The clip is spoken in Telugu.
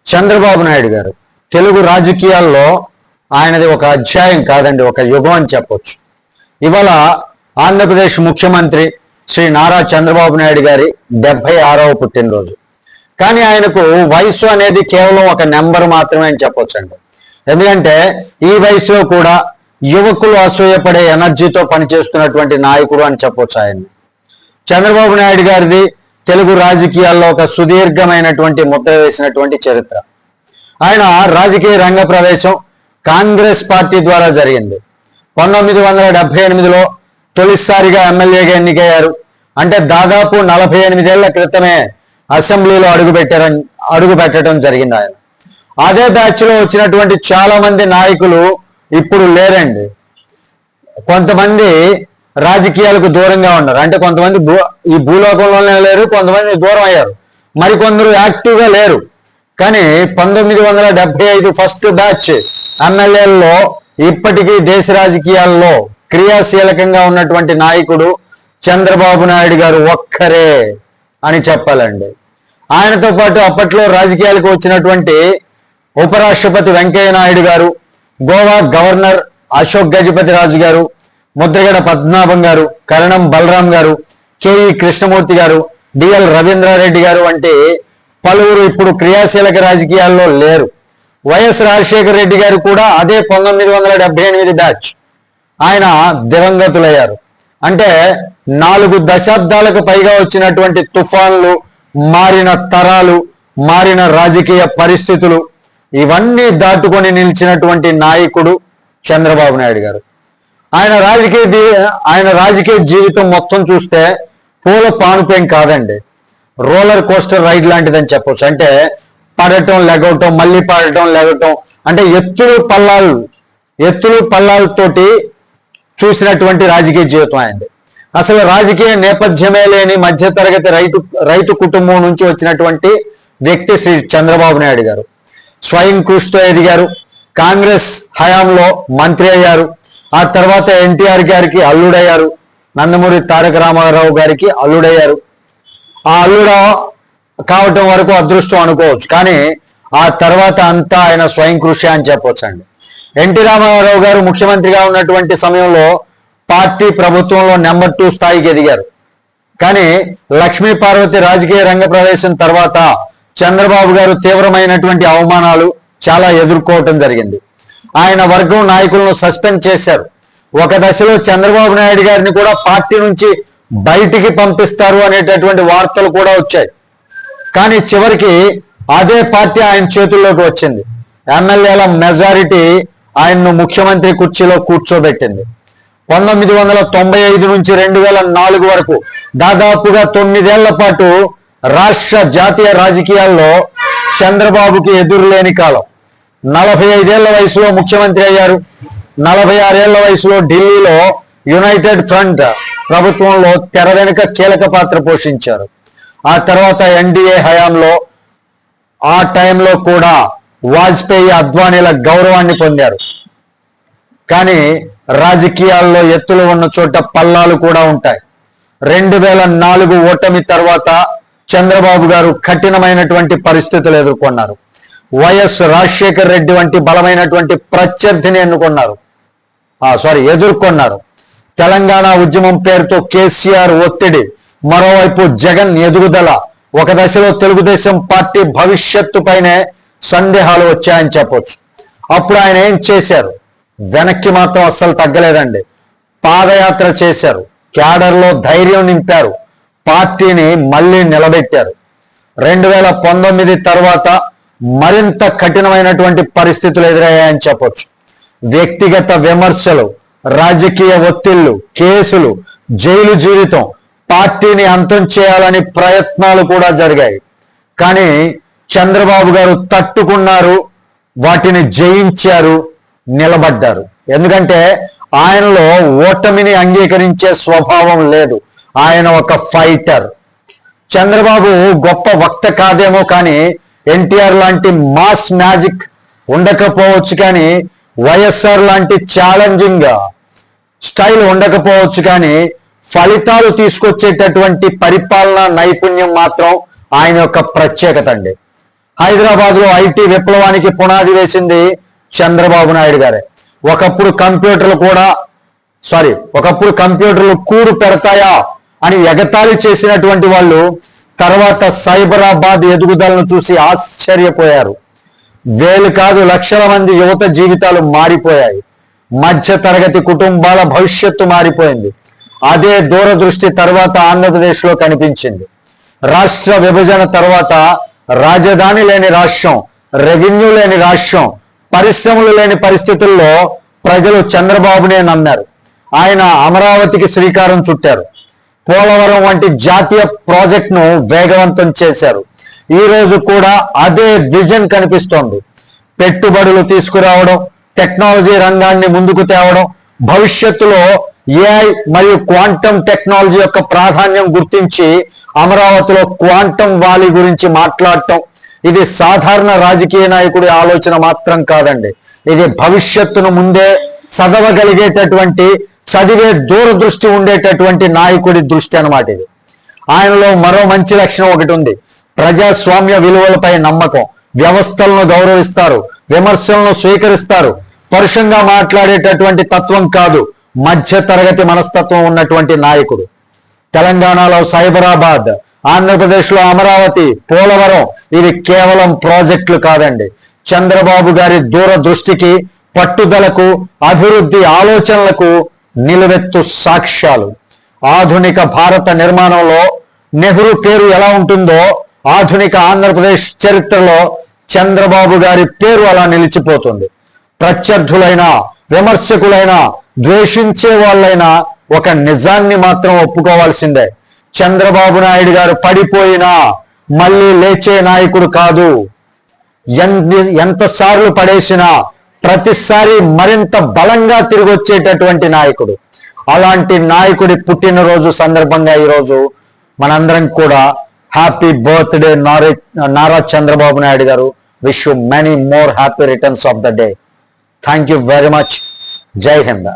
చంద్రబాబు నాయుడు గారు తెలుగు రాజకీయాల్లో ఆయనది ఒక అధ్యాయం కాదండి, ఒక యుగం అని చెప్పొచ్చు. ఇవాళ ఆంధ్రప్రదేశ్ ముఖ్యమంత్రి శ్రీ నారా చంద్రబాబు నాయుడు గారి 76వ పుట్టినరోజు. కానీ ఆయనకు వయసు అనేది కేవలం ఒక నెంబర్ మాత్రమే అని చెప్పొచ్చండి. ఎందుకంటే ఈ వయసులో కూడా యువకులు అసూయపడే ఎనర్జీతో పనిచేస్తున్నటువంటి నాయకుడు అని చెప్పొచ్చు ఆయన్ని. చంద్రబాబు నాయుడు గారిది తెలుగు రాజకీయాల్లో ఒక సుదీర్ఘమైనటువంటి ముద్ర వేసినటువంటి చరిత్ర. ఆయన రాజకీయ రంగ ప్రవేశం కాంగ్రెస్ పార్టీ ద్వారా జరిగింది. 1978లో తొలిసారిగా ఎమ్మెల్యేగా ఎన్నికయ్యారు. అంటే దాదాపు 48 ఏళ్ల క్రితమే అసెంబ్లీలో అడుగు పెట్టడం జరిగింది ఆయన. అదే బ్యాచ్ లో వచ్చినటువంటి చాలా మంది నాయకులు ఇప్పుడు లేరండి. కొంతమంది రాజకీయాలకు దూరంగా ఉన్నారు. అంటే కొంతమంది ఈ భూలోకంలోనే లేరు, కొంతమంది దూరం అయ్యారు, మరికొందరు యాక్టివ్గా లేరు. కానీ 1975 ఫస్ట్ బ్యాచ్ ఎమ్మెల్యేల్లో ఇప్పటికీ దేశ రాజకీయాల్లో క్రియాశీలకంగా ఉన్నటువంటి నాయకుడు చంద్రబాబు నాయుడు గారు ఒక్కరే అని చెప్పాలండి. ఆయనతో పాటు అప్పట్లో రాజకీయాలకు వచ్చినటువంటి ఉపరాష్ట్రపతి వెంకయ్య నాయుడు గారు, గోవా గవర్నర్ అశోక్ గజపతి రాజు గారు, ముద్రగడ పద్మనాభం గారు, కరణం బలరాం గారు, కేఈ కృష్ణమూర్తి గారు, డిఎల్ రవీంద్రారెడ్డి గారు వంటి పలువురు ఇప్పుడు క్రియాశీలక రాజకీయాల్లో లేరు. వైఎస్ రాజశేఖర రెడ్డి గారు కూడా అదే 1978 బ్యాచ్. ఆయన దివంగతులయ్యారు. అంటే 4 దశాబ్దాలకు పైగా వచ్చినటువంటి తుఫాన్లు, మారిన తరాలు, మారిన రాజకీయ పరిస్థితులు ఇవన్నీ దాటుకొని నిలిచినటువంటి నాయకుడు చంద్రబాబు నాయుడు గారు. ఆయన రాజకీయ జీవితం మొత్తం చూస్తే పూల పానుపేం కాదండి, రోలర్ కోస్టర్ రైడ్ లాంటిదని చెప్పొచ్చు. అంటే పడటం లెగవటం, మళ్ళీ పడటం లెగవటం, అంటే ఎత్తులు పల్లాలతోటి చూసినటువంటి రాజకీయ జీవితం అయింది. అసలు రాజకీయ నేపథ్యమే లేని మధ్యతరగతి రైతు కుటుంబం నుంచి వచ్చినటువంటి వ్యక్తి శ్రీ చంద్రబాబు నాయుడు గారు. స్వయం కృషితో ఎదిగారు. కాంగ్రెస్ హయాంలో మంత్రి అయ్యారు. ఆ తర్వాత ఎన్టీఆర్ గారికి అల్లుడయ్యారు. నందమూరి తారక రామారావు గారికి అల్లుడయ్యారు. ఆ అల్లుడ కావటం వరకు అదృష్టం అనుకోవచ్చు, కానీ ఆ తర్వాత అంతా ఆయన స్వయం కృషి అని చెప్పొచ్చు అండి. ఎన్టీ రామారావు గారు ముఖ్యమంత్రిగా ఉన్నటువంటి సమయంలో పార్టీ ప్రభుత్వంలో నెంబర్ 2 స్థాయికి ఎదిగారు. కానీ లక్ష్మీ పార్వతి రాజకీయ రంగ ప్రవేశం తర్వాత చంద్రబాబు గారు తీవ్రమైనటువంటి అవమానాలు చాలా ఎదుర్కోవటం జరిగింది. ఆయన వర్గం నాయకులను సస్పెండ్ చేశారు. ఒక దశలో చంద్రబాబు నాయుడు గారిని కూడా పార్టీ నుంచి బయటికి పంపిస్తారు అనేటటువంటి వార్తలు కూడా వచ్చాయి. కానీ చివరికి అదే పార్టీ ఆయన చేతుల్లోకి వచ్చింది. ఎమ్మెల్యేల మెజారిటీ ఆయన్ను ముఖ్యమంత్రి కుర్చీలో కూర్చోబెట్టింది. 1995 నుంచి 2004 వరకు దాదాపుగా 9 ఏళ్ల పాటు రాష్ట్ర జాతీయ రాజకీయాల్లో చంద్రబాబుకి ఎదురులేని కాలం. 45 ఏళ్ల వయసులో ముఖ్యమంత్రి అయ్యారు. 46 ఏళ్ల వయసులో ఢిల్లీలో యునైటెడ్ ఫ్రంట్ ప్రభుత్వంలో తెర వెనుక కీలక పాత్ర పోషించారు. ఆ తర్వాత ఎన్డీఏ హయాంలో ఆ టైంలో కూడా వాజ్పేయి, అద్వానీల గౌరవాన్ని పొందారు. కానీ రాజకీయాల్లో ఎత్తులు ఉన్న చోట పల్లాలు కూడా ఉంటాయి. 2004 ఓటమి తర్వాత చంద్రబాబు గారు కఠినమైనటువంటి పరిస్థితులు ఎదుర్కొన్నారు. వైఎస్ రాజశేఖర రెడ్డి వంటి బలమైనటువంటి ప్రత్యర్థిని ఎదుర్కొన్నారు. తెలంగాణ ఉద్యమం పేరుతో కేసీఆర్ ఒత్తిడి, మరోవైపు జగన్ ఎదుగుదల, ఒక దశలో తెలుగుదేశం పార్టీ భవిష్యత్తు పైనే సందేహాలు వచ్చాయని చెప్పొచ్చు. అప్పుడు ఆయన ఏం చేశారు? వెనక్కి మాత్రం అస్సలు తగ్గలేదండి. పాదయాత్ర చేశారు, క్యాడర్లో ధైర్యం నింపారు, పార్టీని మళ్ళీ నిలబెట్టారు. 2019 తర్వాత మరింత కఠినమైనటువంటి పరిస్థితులు ఎదురయ్యాయని చెప్పొచ్చు. వ్యక్తిగత విమర్శలు, రాజకీయ ఒత్తిళ్లు, కేసులు, జైలు జీవితం, పార్టీని అంతం చేయాలని ప్రయత్నాలు కూడా జరిగాయి. కానీ చంద్రబాబు గారు తట్టుకున్నారు, వాటిని జయించారు, నిలబడ్డారు. ఎందుకంటే ఆయనలో ఓటమిని అంగీకరించే స్వభావం లేదు. ఆయన ఒక ఫైటర్. చంద్రబాబు గొప్ప వక్త కాదేమో, కానీ ఎన్టీఆర్ లాంటి మాస్ మ్యాజిక్ ఉండకపోవచ్చు, కానీ వైఎస్ఆర్ లాంటి ఛాలెంజింగ్ స్టైల్ ఉండకపోవచ్చు, కానీ ఫలితాలు తీసుకొచ్చేటటువంటి పరిపాలన నైపుణ్యం మాత్రం ఆయన యొక్క ప్రత్యేకత అండి. హైదరాబాద్లో ఐటీ విప్లవానికి పునాది వేసింది చంద్రబాబు నాయుడు గారే. ఒకప్పుడు కంప్యూటర్లు కూడు పెడతాయా అని ఎగతాళి చేసినటువంటి వాళ్ళు తర్వాత సైబరాబాద్ ఎదుగుదలను చూసి ఆశ్చర్యపోయారు. వేలు కాదు లక్షల మంది యువత జీవితాలు మారిపోయాయి. మధ్య తరగతి కుటుంబాల భవిష్యత్తు మారిపోయింది. అదే దూరదృష్టి తర్వాత ఆంధ్రప్రదేశ్లో కనిపించింది. రాష్ట్ర విభజన తర్వాత రాజధాని లేని రాష్ట్రం, రెవెన్యూ లేని రాష్ట్రం, పరిశ్రమలు లేని పరిస్థితుల్లో ప్రజలు చంద్రబాబునే నమ్మారు. ఆయన అమరావతికి శ్రీకారం చుట్టారు. పోలవరం వంటి జాతీయ ప్రాజెక్టును వేగవంతం చేశారు. ఈ రోజు కూడా అదే విజన్ కనిపిస్తోంది. పెట్టుబడులు తీసుకురావడం, టెక్నాలజీ రంగాన్ని ముందుకు తేవడం, భవిష్యత్తులో ఏఐ మరియు క్వాంటమ్ టెక్నాలజీ యొక్క ప్రాధాన్యం గుర్తించి అమరావతిలో క్వాంటమ్ వ్యాలీ గురించి మాట్లాడటం, ఇది సాధారణ రాజకీయ నాయకుడి ఆలోచన మాత్రం కాదండి. ఇది భవిష్యత్తును ముందే చదవగలిగేటటువంటి, చదివే దూరదృష్టి ఉండేటటువంటి నాయకుడి దృష్టి అన్నమాట ఇది. ఆయనలో మరో మంచి లక్షణం ఒకటి ఉంది. ప్రజాస్వామ్య విలువలపై నమ్మకం. వ్యవస్థలను గౌరవిస్తారు, విమర్శలను స్వీకరిస్తారు. పరుషంగా మాట్లాడేటటువంటి తత్వం కాదు, మధ్య తరగతి మనస్తత్వం ఉన్నటువంటి నాయకుడు. తెలంగాణలో సైబరాబాద్, ఆంధ్రప్రదేశ్లో అమరావతి, పోలవరం ఇవి కేవలం ప్రాజెక్టులు కాదండి. చంద్రబాబు గారి దూరదృష్టికి, పట్టుదలకు, అభివృద్ధి ఆలోచనలకు నిలువెత్తు సాక్ష్యాలు. ఆధునిక భారత నిర్మాణంలో నెహ్రూ పేరు ఎలా ఉంటుందో ఆధునిక ఆంధ్రప్రదేశ్ చరిత్రలో చంద్రబాబు గారి పేరు అలా నిలిచిపోతుంది. ప్రత్యర్థులైనా, విమర్శకులైనా, ద్వేషించే వాళ్ళైనా ఒక నిజాన్ని మాత్రం ఒప్పుకోవాల్సిందే. చంద్రబాబు నాయుడు గారు పడిపోయినా మళ్ళీ లేచే నాయకుడు కాదు. ఎంతసార్లు పడేసినా ప్రతిసారి మరింత బలంగా తిరిగి వచ్చేటటువంటి నాయకుడు. అలాంటి నాయకుడి పుట్టినరోజు సందర్భంగా ఈరోజు మనందరం కూడా హ్యాపీ బర్త్డే నారా చంద్రబాబు నాయుడు గారు. Wish you many more happy returns of the day. Thank you very much. జై హింద్.